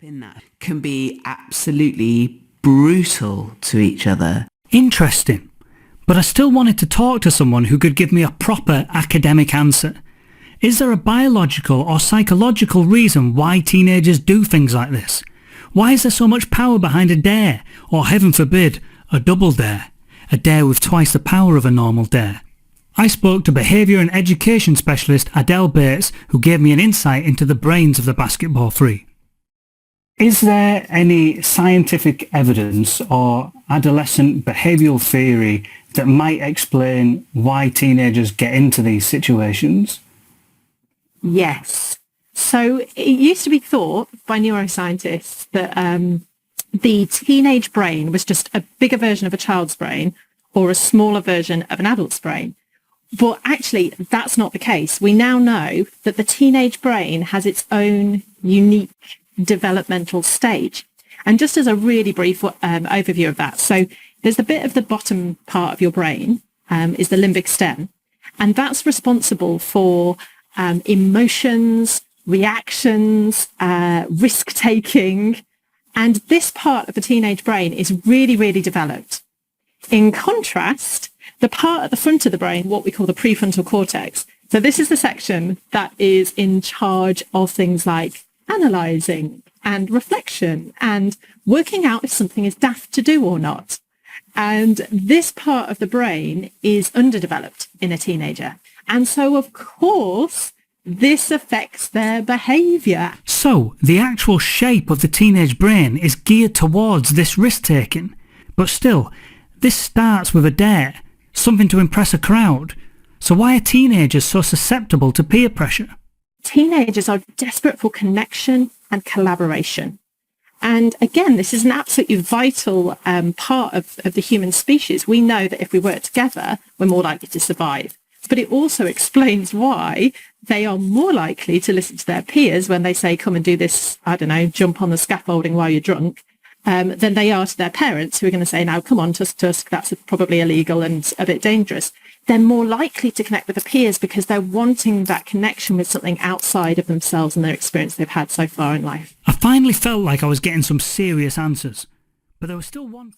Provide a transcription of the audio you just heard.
in that can be absolutely brutal to each other. Interesting. But I still wanted to talk to someone who could give me a proper academic answer. Is there a biological or psychological reason why teenagers do things like this? Why is there so much power behind a dare, or heaven forbid, a double dare? A dare with twice the power of a normal dare. I spoke to behaviour and education specialist Adele Bates, who gave me an insight into the brains of the basketball three. Is there any scientific evidence or adolescent behavioural theory that might explain why teenagers get into these situations? Yes. So it used to be thought by neuroscientists that the teenage brain was just a bigger version of a child's brain or a smaller version of an adult's brain. But actually, that's not the case. We now know that the teenage brain has its own unique developmental stage. And just as a really brief overview of that, so there's the bit of the bottom part of your brain is the limbic stem, and that's responsible for emotions, reactions, risk-taking, and this part of the teenage brain is really, really developed. In contrast, the part at the front of the brain, what we call the prefrontal cortex, so this is the section that is in charge of things like analysing and reflection and working out if something is daft to do or not. And this part of the brain is underdeveloped in a teenager. And so, of course, this affects their behaviour. So, the actual shape of the teenage brain is geared towards this risk-taking. But still, this starts with a dare, something to impress a crowd. So why are teenagers so susceptible to peer pressure? Teenagers are desperate for connection and collaboration. And again, this is an absolutely vital part of the human species. We know that if we work together, we're more likely to survive. But it also explains why they are more likely to listen to their peers when they say, come and do this, I don't know, jump on the scaffolding while you're drunk, than they are to their parents, who are going to say, now, come on, tusk, tusk, that's probably illegal and a bit dangerous. They're more likely to connect with the peers because they're wanting that connection with something outside of themselves and their experience they've had so far in life. I finally felt like I was getting some serious answers. But there was still one thing.